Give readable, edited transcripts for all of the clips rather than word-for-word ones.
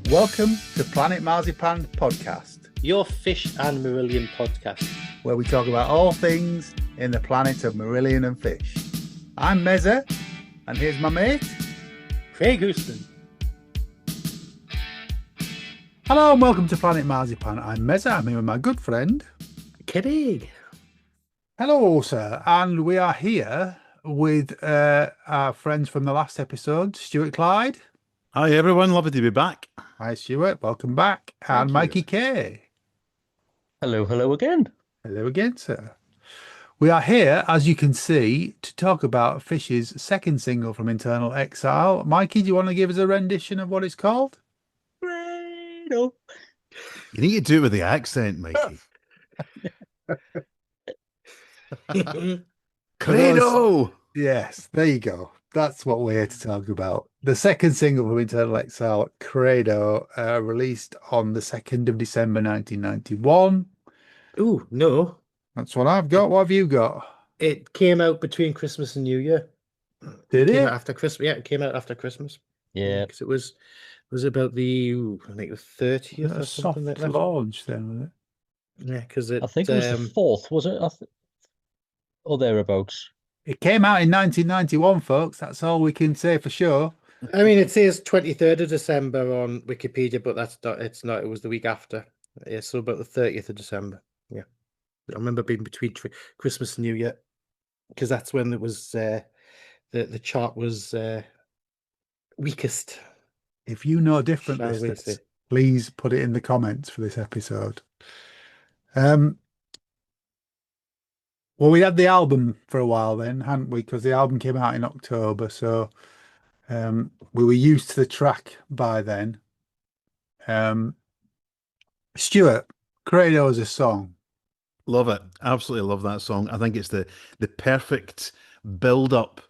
Welcome to Planet Marzipan Podcast, your fish and Marillion podcast, where we talk about all things in the planet of Marillion and fish. I'm Mezza, and here's my mate, Craig Houston. Hello and welcome to Planet Marzipan. I'm Mezza. I'm here with my good friend, Craig. Hello, sir. And we are here with our friends from the last episode, Stuart Clyde. Hi, everyone. Lovely to be back. Hi, Stuart. Welcome back. And Mikey Kay. Hello again. Hello again, sir. We are here, as you can see, to talk about Fish's second single from Internal Exile. Mikey, do you want to give us a rendition of what it's called? Credo. You need to do it with the accent, Mikey. Credo! Yes, there you go. That's what we're here to talk about. The second single from Internal Exile, Credo, released on the 2nd of December 1991. Ooh, no. That's what I've got. What have you got? It came out between Christmas and New Year. Did It came it? out after Christmas. Yeah, it came out after Christmas. Yeah. Because it was about the, I think the 30th A or soft something like that. launch then, was it? Yeah, because it... I think it was the 4th, was it? Or thereabouts. It came out in 1991, folks. That's all we can say for sure. I mean, it says 23rd of December on Wikipedia, but that's not, it's not, it was the week after. Yeah, so about the 30th of December. Yeah. I remember being between Christmas and New Year, because that's when it was, the chart was weakest. If you know different, Shall we listeners, say. please put it in the comments for this episode. Well, we had the album for a while then, hadn't we? Because the album came out in October, so we were used to the track by then. Stuart, Credo is a song. Love it. Absolutely love that song. I think it's the perfect build-up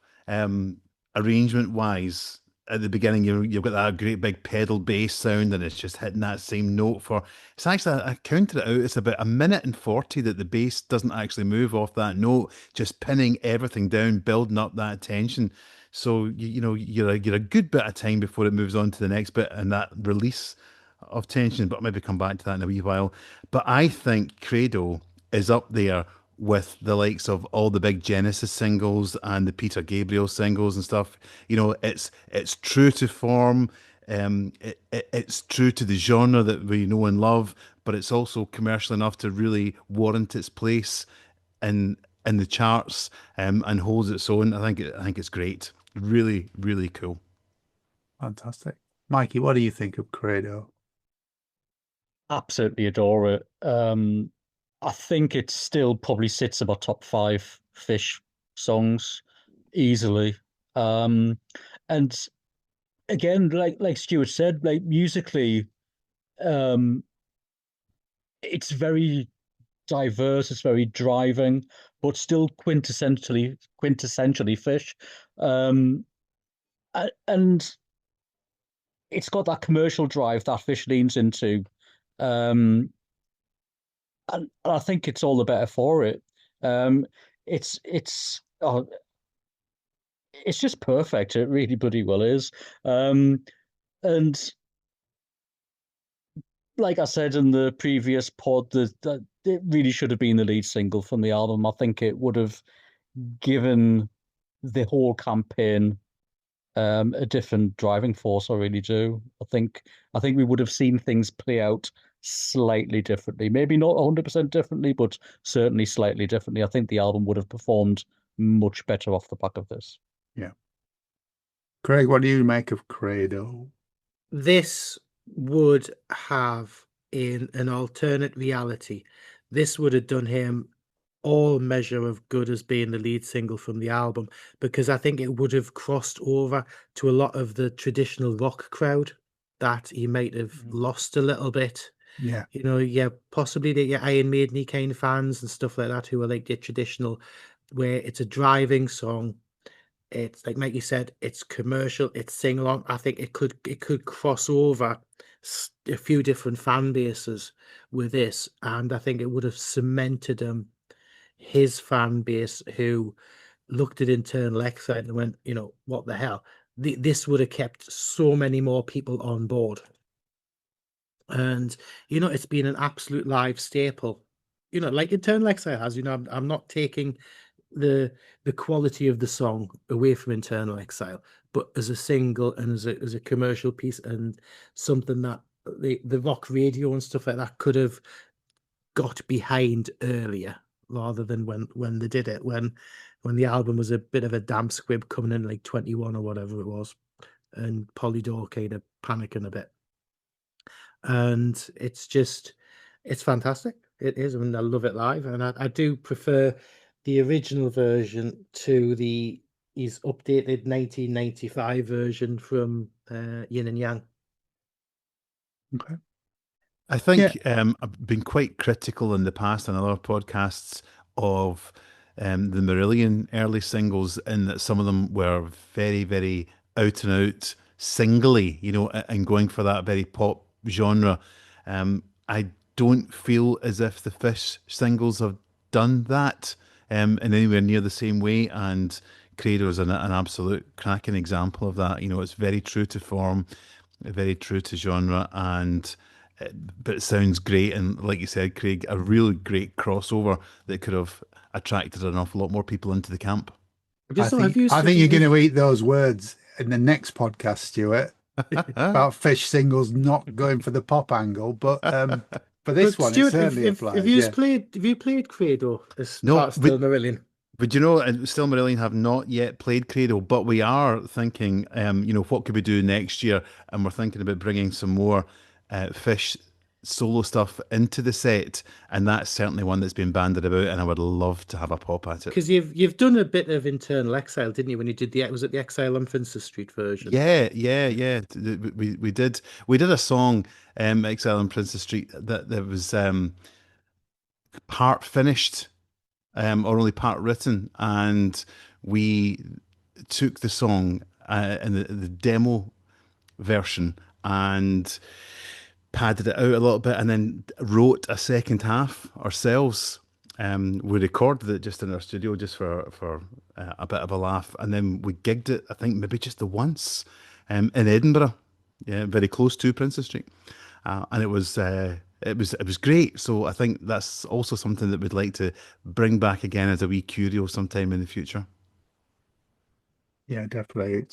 arrangement-wise. At the beginning, you've got that great big pedal bass sound, and it's just hitting that same note for... It's actually, I counted it out, it's about 1:40 that the bass doesn't actually move off that note, just pinning everything down, building up that tension. So, you're a good bit of time before it moves on to the next bit and that release of tension, but I'll maybe come back to that in a wee while. But I think Credo is up there with the likes of all the big Genesis singles and the Peter Gabriel singles and stuff. It's true to form, it's true to the genre that we know and love, but it's also commercial enough to really warrant its place in the charts, and holds its own. I think it's great. Really, really cool. Fantastic. Mikey, what do you think of Credo? Absolutely adore it. I think it still probably sits about top 5 Fish songs easily. And again, like Stuart said, like musically, it's very diverse, it's very driving, but still quintessentially Fish. And it's got that commercial drive that Fish leans into. And I think it's all the better for it. It's just perfect. It really bloody well is. And like I said in the previous pod, that it really should have been the lead single from the album. I think it would have given the whole campaign a different driving force. I really do. I think we would have seen things play out slightly differently, maybe not 100% differently, but certainly slightly differently. I think the album would have performed much better off the back of this. Yeah. Craig, what do you make of Credo? This would have, in an alternate reality, this would have done him all measure of good as being the lead single from the album, because I think it would have crossed over to a lot of the traditional rock crowd that he might have lost a little bit. Yeah. Possibly the Iron Maiden kind of fans and stuff like that, who are like the traditional, where it's a driving song. It's like Mikey said, it's commercial, it's sing along. I think it could cross over a few different fan bases with this, and I think it would have cemented his fan base, who looked at Internal Exile and went, what the hell? This would have kept so many more people on board. And it's been an absolute live staple. Like Internal Exile has. I'm not taking the quality of the song away from Internal Exile, but as a single and as a commercial piece, and something that the rock radio and stuff like that could have got behind earlier, rather than when they did it, when the album was a bit of a damp squib coming in like 21 or whatever it was, and Polydor kind of panicking a bit. And it's fantastic. It is. I mean, I love it live, and I do prefer the original version to his updated 1995 version from Yin and Yang. Okay. I think I've been quite critical in the past on other podcasts of the Marillion early singles, in that some of them were very, very out and out singly, and going for that very pop genre. I don't feel as if the Fish singles have done that in anywhere near the same way, and Credo is an absolute cracking example of that. It's very true to form, very true to genre, and but it sounds great. And like you said, Craig, a really great crossover that could have attracted an awful lot more people into the camp. I think you're going to eat those words in the next podcast, Stuart, about Fish singles not going for the pop angle, but for this one, Stuart, it certainly applies. Have you played Credo as part of Still Marillion? But Still Marillion have not yet played Credo, but we are thinking, what could we do next year? And we're thinking about bringing some more Fish solo stuff into the set, and that's certainly one that's been banded about, and I would love to have a pop at it. Because you've done a bit of Internal Exile, didn't you, when you did was it the Exile on Princess Street version? Yeah. We did a song, Exile on Princess Street, that was part finished, or only part written, and we took the song in the demo version and padded it out a little bit, and then wrote a second half ourselves. We recorded it just in our studio, just for a bit of a laugh, and then we gigged it, I think maybe just the once, in Edinburgh, very close to Princess Street, and it was great. So I think that's also something that we'd like to bring back again as a wee curio sometime in the future. Yeah, definitely.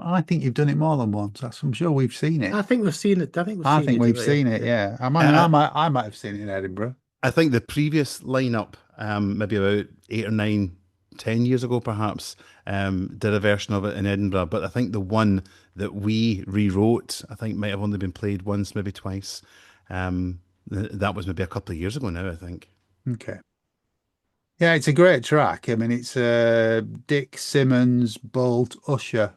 I think you've done it more than once. I'm sure we've seen it. I think we've seen it. I think we've seen it. Yeah, I might have seen it in Edinburgh. I think the previous lineup, maybe about 8 or 9, 10 years ago, perhaps, did a version of it in Edinburgh. But I think the one that we rewrote, I think, might have only been played once, maybe twice. That was maybe a couple of years ago now, I think. Okay. Yeah, it's a great track. I mean, it's Dick Simmons, Bolt, Usher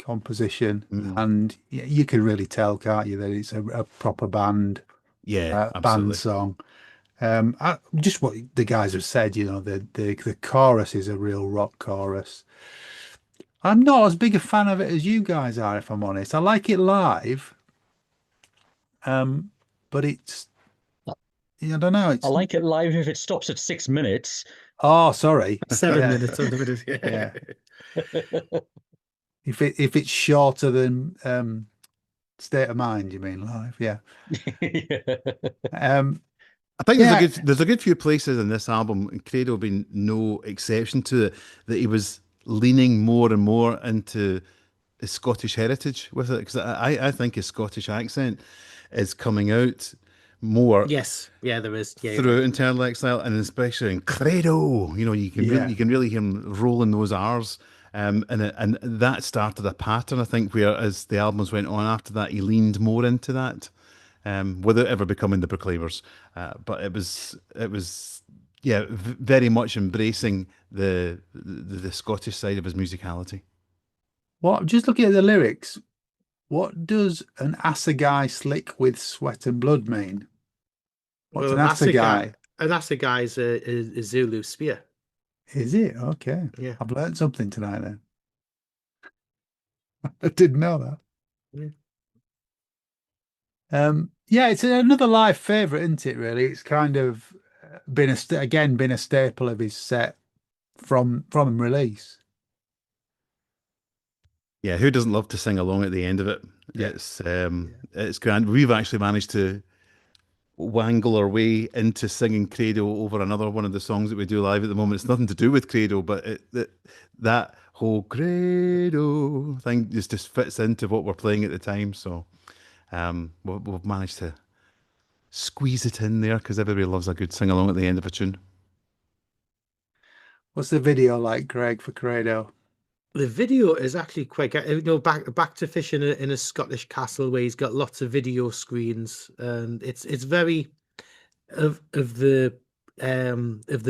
composition, and you can really tell, can't you, that it's a proper band, band song. Just what the guys have said, the chorus is a real rock chorus. I'm not as big a fan of it as you guys are, if I'm honest. I like it live, but it's, I don't know. I like it live if it stops at 6 minutes. Oh, sorry, 7 minutes. Yeah. If it's shorter than State of Mind, you mean live? Yeah. I think there's a good few places in this album, and Credo being no exception to it, that he was leaning more and more into his Scottish heritage with it, because I think his Scottish accent is coming out more. Yes, yeah, there is. Yeah, through Internal Exile, and especially in Credo, you can really hear him rolling those R's. And that started a pattern, I think, where as the albums went on after that, he leaned more into that, without ever becoming the Proclaimers. But it was very much embracing the Scottish side of his musicality. What? Just looking at the lyrics, what does an assegai slick with sweat and blood mean? What's an assegai? An assegai is a Zulu spear. Is it? Okay. Yeah. I've learned something tonight then. I didn't know that. Yeah. It's another live favourite, isn't it, really? It's kind of been a staple of his set from release. Yeah, who doesn't love to sing along at the end of it? Yeah. It's grand. We've actually managed to wangle our way into singing Credo over another one of the songs that we do live at the moment. It's nothing to do with Credo, but that whole Credo thing just fits into what we're playing at the time. So we've managed to squeeze it in there because everybody loves a good sing along at the end of a tune. What's the video like, Greg, for Credo? The video is actually quite good. You know, back to Fish in a Scottish castle where he's got lots of video screens, and it's very of the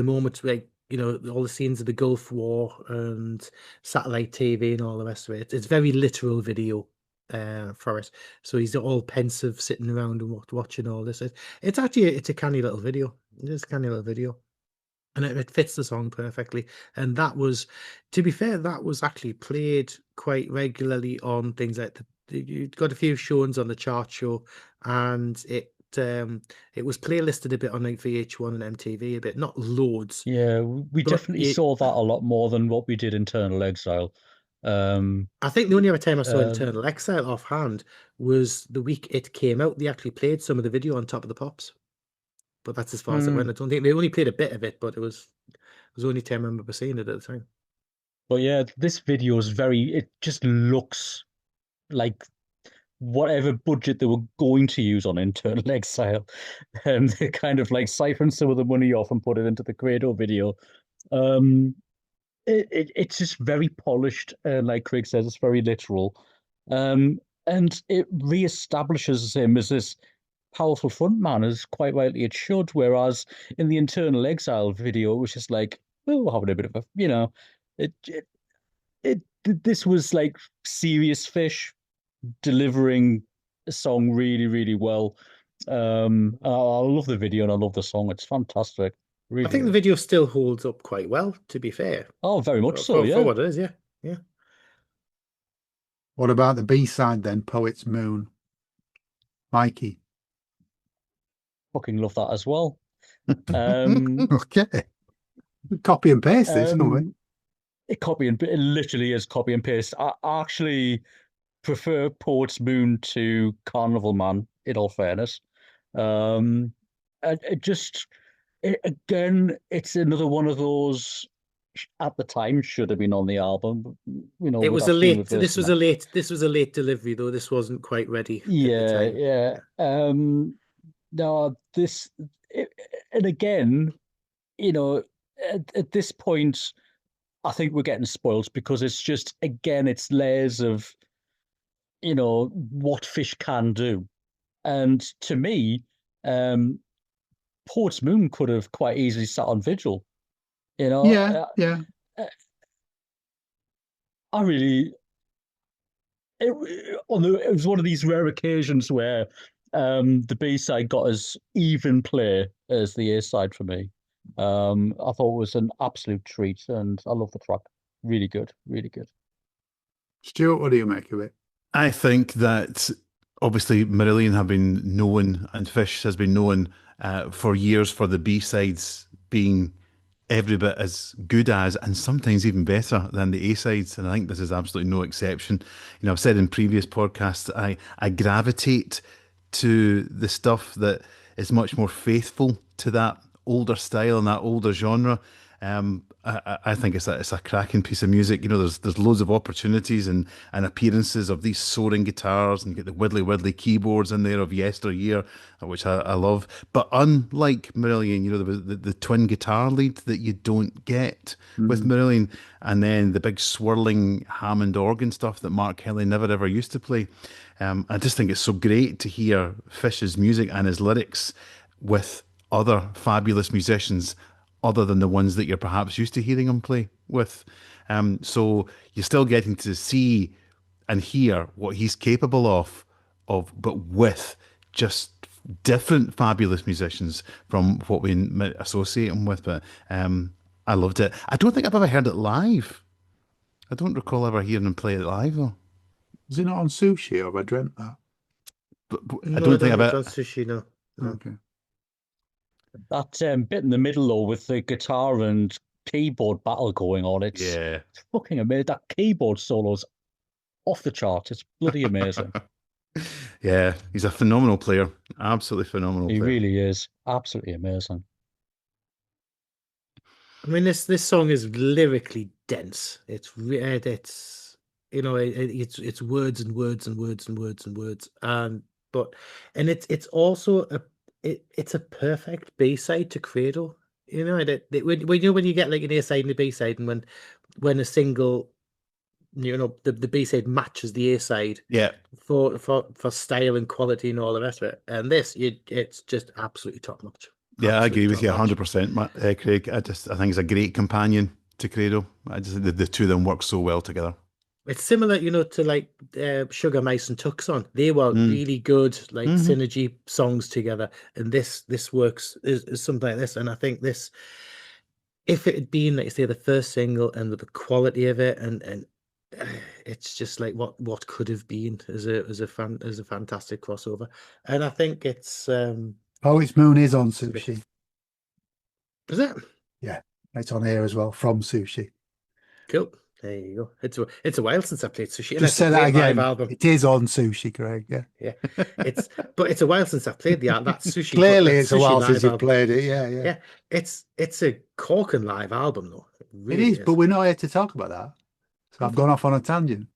moments, like, you know, all the scenes of the Gulf War and satellite TV and all the rest of it. It's very literal video for it. So he's all pensive, sitting around and watching all this. It's actually it's a canny little video. It is a canny little video. And it fits the song perfectly. And that was, to be fair, that was actually played quite regularly on things like you got a few showings on the chart show, and it was playlisted a bit on like VH1 and MTV a bit, not loads. Yeah, we But definitely saw that a lot more than what we did Internal Exile. I think the only other time I saw Internal Exile offhand was the week it came out. They actually played some of the video on Top of the Pops. But that's as far as it went. I don't think they only played a bit of it, but it was the only time I remember seeing it at the time. But yeah, this video is it just looks like whatever budget they were going to use on Internal Exile. And they kind of like siphoned some of the money off and put it into the Credo video. It's just very polished, and like Craig says, it's very literal. And it reestablishes him as this powerful frontman, as quite rightly it should. Whereas in the Internal Exile video, it was just like, oh, we're having a bit of a, you know, this was like serious Fish delivering a song really, really well. I love the video and I love the song. It's fantastic. Really I think the video still holds up quite well, to be fair. Oh, very much so, yeah. For what it is, yeah. Yeah. What about the B-side then, Poet's Moon? Mikey. Fucking love that as well. Okay. Copy and paste this, don't we? It literally is copy and paste. I actually prefer Poet's Moon to Carnival Man, in all fairness. Again, it's another one of those, at the time, should have been on the album. You know, it was a late. This was a late delivery, though. This wasn't quite ready. Yeah. No, and again, you know, at this point, I think we're getting spoiled because it's just, again, it's layers of, you know, what Fish can do. And to me, Poet's Moon could have quite easily sat on Vigil. You know? Yeah. I really... It was one of these rare occasions where the B-side got as even play as the A-side for me. I thought it was an absolute treat, and I love the track. Really good, really good. Stuart, what do you make of it? I think that obviously Marillion have been known, and Fish has been known for years for the B-sides being every bit as good as, and sometimes even better than the A-sides, and I think this is absolutely no exception. You know, I've said in previous podcasts, I gravitate to the stuff that is much more faithful to that older style and that older genre. I think it's a cracking piece of music. You know, there's loads of opportunities and appearances of these soaring guitars, and you get the widdly keyboards in there of yesteryear, which I love. But unlike Marillion, you know, there was the twin guitar lead that you don't get with Marillion, and then the big swirling Hammond organ stuff that Mark Kelly never ever used to play. I just think it's so great to hear Fish's music and his lyrics with other fabulous musicians other than the ones that you're perhaps used to hearing him play with. So you're still getting to see and hear what he's capable of, but with just different fabulous musicians from what we associate him with. But I loved it. I don't think I've ever heard it live. I don't recall ever hearing him play it live, though. Is it not on Sushi, or have I dreamt that? But I don't think I've ever... on Sushi, no. Okay. That bit in the middle, though, with the guitar and keyboard battle going on, it's fucking amazing. That keyboard solo's off the chart. It's bloody amazing. Yeah, he's a phenomenal player. Absolutely phenomenal He player. really is. Absolutely amazing. I mean, this song is lyrically dense. It's you know, it's words and words and words and words and words, and it's also it's a perfect B-side to Credo. You know, when you get like an A side and a B side, and when a single, you know, the B-side matches the A side Yeah. for style and quality and all the rest of it, and it's just absolutely top notch. Yeah, I agree with you Absolutely 100%, Craig. I think he's a great companion to Credo. I just think the two of them work so well together. It's similar, you know, to like Sugar Mice and Tucson. They were really good, like synergy songs together, and this works is something like this. And I think this, if it had been, like you say, the first single and the quality of it, and it's just like what could have been as a fantastic crossover. And I think it's Poet's Moon is on Sushi. is it? Yeah, it's on here as well from Sushi. Cool. There you go. It's a while since I played Sushi. Just say that live again. album. It is on Sushi, Craig. Yeah. Yeah, it's a while since I played that Sushi. Clearly, that it's a Sushi while live since you've album. played it. Yeah, yeah. Yeah, it's a corking live album though. It It really is, but we're not here to talk about that. So I've gone off on a tangent.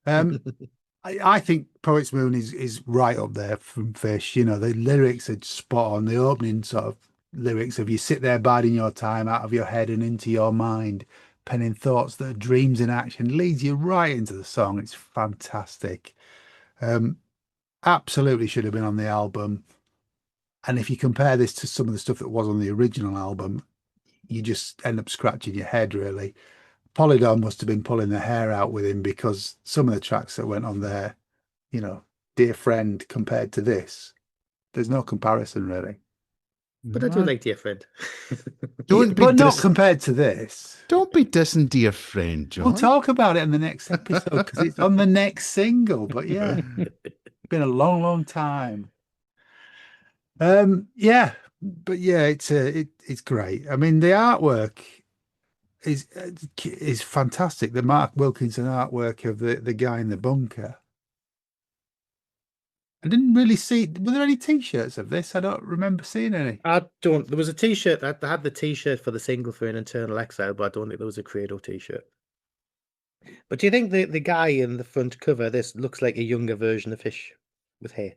I think Poet's Moon is right up there from Fish. You know, the lyrics are spot on. The opening sort of lyrics of you sit there biding your time out of your head and into your mind, penning thoughts that are dreams in action, leads you right into the song. It's fantastic. Absolutely should have been on the album. And if you compare this to some of the stuff that was on the original album, you just end up scratching your head, really. Polydor must have been pulling their hair out with him, because some of the tracks that went on there, you know, Dear Friend compared to this, there's no comparison, really. But I do like Dear Friend. But not compared to this. Don't be dissing Dear Friend, John. We'll talk about it in the next episode because it's on the next single. But yeah, it's been a long, long time. Yeah, but yeah, it's great. I mean, the artwork is fantastic. The Mark Wilkinson artwork of the guy in the bunker. I didn't really see. Were there any T-shirts of this? I don't remember seeing any. There was a T-shirt. I had the T-shirt for the single for An Eternal Exile, but I don't think there was a Credo T-shirt. But do you think the guy in the front cover, this looks like a younger version of Fish with hair?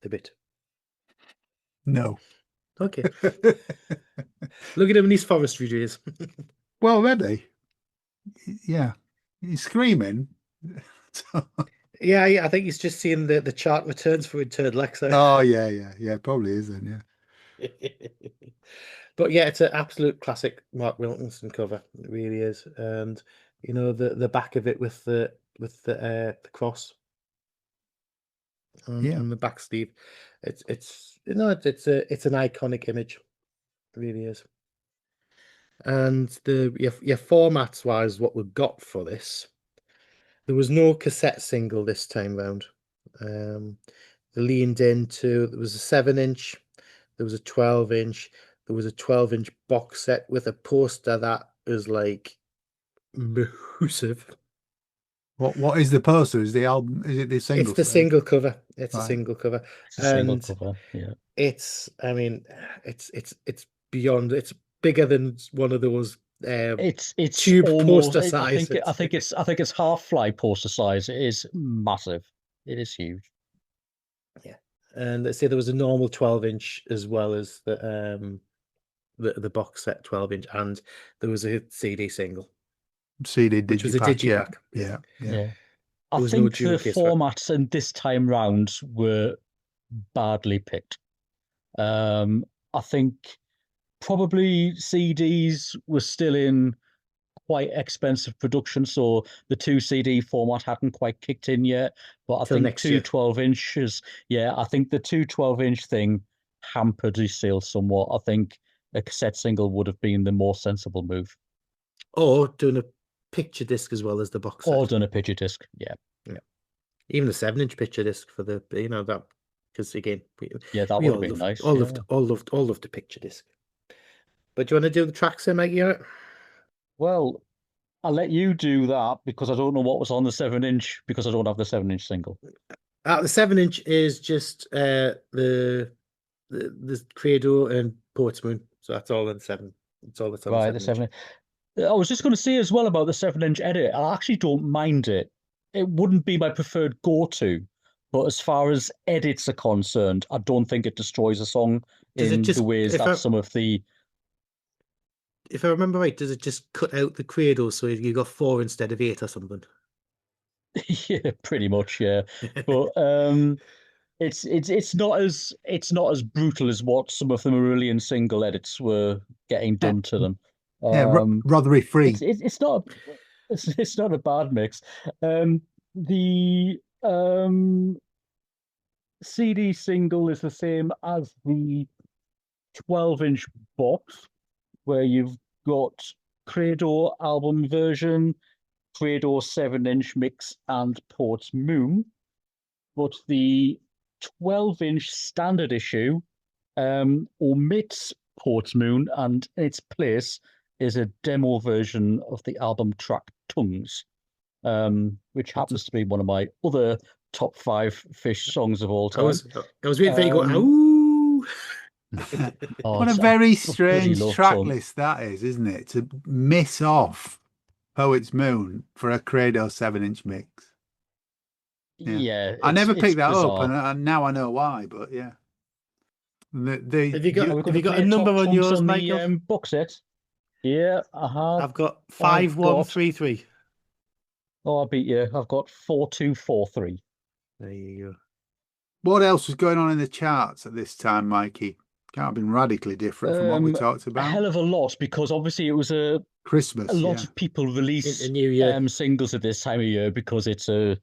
A bit. No. Okay. Look at him in his forestry days. Well, maybe. Yeah. He's screaming. Yeah, I think he's just seeing the chart returns for Eternal Exile. Oh, yeah. Probably is then, yeah. But yeah, it's an absolute classic Mark Wilkinson cover. It really is. And you know, the back of it with the cross on the back sleeve. It's an iconic image. It really is. And your formats wise, what we've got for this, there was no cassette single this time round. They leaned into, there was a 7-inch, there was a 12-inch, there was a 12-inch box set with a poster that was like massive. What is the poster? Is the album? Is it the single? It's the single cover. It's a single cover. It's a single cover. Yeah. I mean, it's beyond. It's bigger than one of those. It's tube almost, poster size. I think it's half fly poster size. It is massive. It is huge. Yeah, and let's say there was a normal 12-inch as well as the box set 12-inch, and there was a CD single. CD which was a digipack. Yeah. I think the formats in this time round were badly picked. I think probably CDs were still in quite expensive production, so the 2 CD format hadn't quite kicked in yet. But I think 2 12-inches, I think the 2 12-inch thing hampered the sales somewhat. I think a cassette single would have been the more sensible move. Or doing a picture disc as well as the box set. Or doing a picture disc, yeah. Even the 7-inch picture disc for the, you know, that, because again, that would have been nice. All loved the picture disc. But do you want to do the tracks then, Mikey? Well, I'll let you do that because I don't know what was on the 7-inch because I don't have the 7-inch single. The 7-inch is just the Credo and Portsmouth. So that's all in 7. That's all that's on Right, the the 7 inch. 7. I was just going to say as well about the 7-inch edit. I actually don't mind it. It wouldn't be my preferred go-to, but as far as edits are concerned, I don't think it destroys a song Does it in just, the ways that some of the. if I remember right, does it just cut out the Credo so you got 4 instead of 8 or something? Yeah, pretty much, yeah. But it's not as brutal as what some of the Marillion single edits were getting done to them. Yeah, Rotary free. It's not it's not a bad mix. The CD single is the same as the 12-inch box, where you've got Credo album version, Credo 7-inch mix, and Port's Moon. But the 12-inch standard issue omits Port's Moon, and in its place is a demo version of the album track Tongues, which happens to be one of my other top 5 Fish songs of all time. I was waiting for you to go, "Ooh." What a very strange track list that is, isn't it? To miss off Poet's Moon for a Credo 7-inch mix. Yeah, I never picked that bizarre. up, and now I know why. But yeah, Have you got a number on yours, on Michael? the box set? Yeah, I have. I've got 5133. Oh, I beat you. I've got 4243. There you go. What else was going on in the charts at this time, Mikey? Can't have been radically different from what we talked about. A hell of a lot, because obviously it was Christmas. A lot of people release New Year. Singles at this time of year because it's a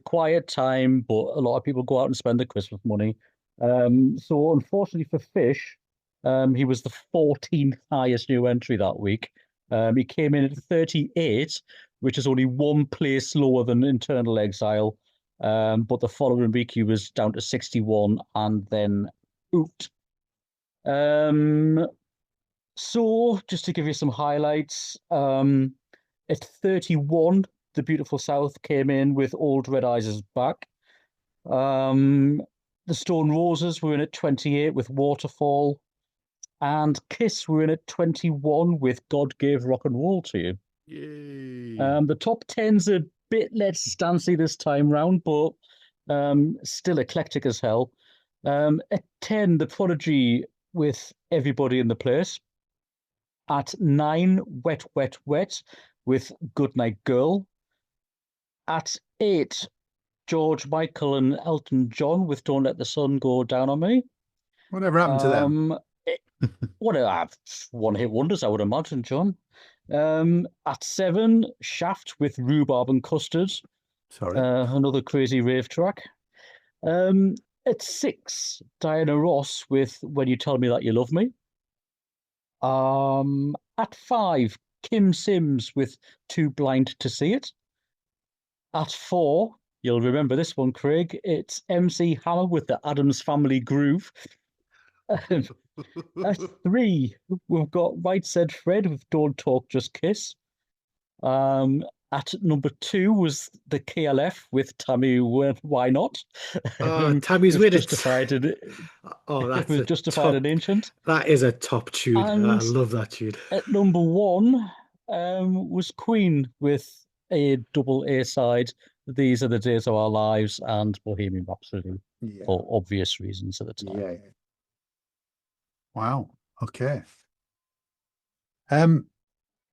quiet time, but a lot of people go out and spend their Christmas money. So unfortunately for Fish, he was the 14th highest new entry that week. He came in at 38, which is only 1 place lower than Internal Exile. But the following week he was down to 61 and then out. So just to give you some highlights, at 31, The Beautiful South came in with Old Red Eyes is Back. The Stone Roses were in at 28 with Waterfall. And Kiss were in at 21 with God Gave Rock and Roll to You. Yay. The top 10's a bit less stancy this time round, but still eclectic as hell. At 10, The Prodigy with Everybody in the Place. At 9, Wet, Wet, Wet with Goodnight Girl. At 8, George Michael and Elton John with Don't Let the Sun Go Down on Me. Whatever happened to them? One-hit wonders, I would imagine, John. At 7, Shaft with Rhubarb and Custard. Sorry. Another crazy rave track. At 6, Diana Ross with When You Tell Me That You Love Me. At 5, Kim Sims with Too Blind to See It. At 4, you'll remember this one, Craig, it's MC Hammer with the Addams Family Groove. At 3, we've got Right Said Fred with Don't Talk, Just Kiss. At number 2 was the KLF with Tammy Why Not? Tammy's with it. It was Justified and Ancient. That is a top tune. And I love that tune. At number 1 was Queen with a double A side. These Are the Days of Our Lives and Bohemian Rhapsody for obvious reasons at the time. Yeah. Wow. Okay.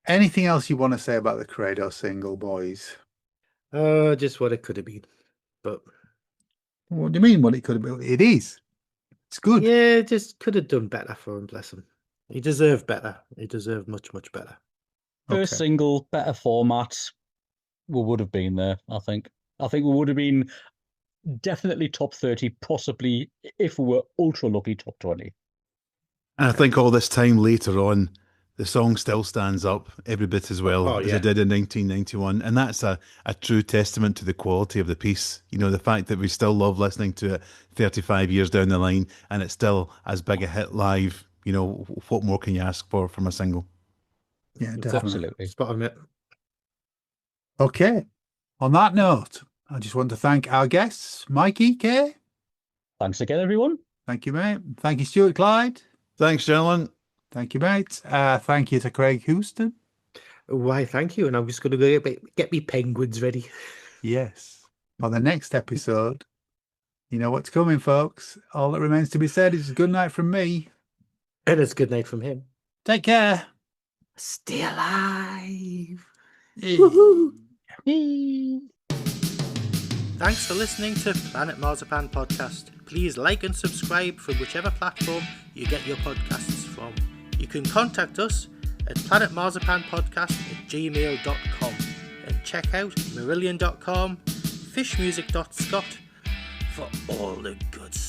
Anything else you want to say about the Credo single, boys? Just what it could have been. But what do you mean what it could have been? It is. It's good. Yeah, just could have done better for him, bless him. He deserved better. He deserved much, much better. First single, better format, we would have been there, I think. I think we would have been definitely top 30, possibly, if we were ultra lucky, top 20. And I think all this time later on, the song still stands up every bit as well as it did in 1991. And that's a true testament to the quality of the piece. You know, the fact that we still love listening to it 35 years down the line and it's still as big a hit live. You know, what more can you ask for from a single? Yeah, definitely. Absolutely. Spot on it. Okay. On that note, I just want to thank our guests, Mikey Kay. Thanks again, everyone. Thank you, mate. Thank you, Stuart Clyde. Thanks, gentlemen. Thank you, mate. Thank you to Craig Houston. Why, thank you. And I'm just going to go get me penguins ready. Yes. For the next episode, you know what's coming, folks. All that remains to be said is good night from me. And it's good night from him. Take care. Stay alive. Woohoo. Thanks for listening to Planet Marzipan Podcast. Please like and subscribe from whichever platform you get your podcasts from. You can contact us at planetmarzipanpodcast@gmail.com and check out marillion.com, fishmusic.scot for all the good stuff.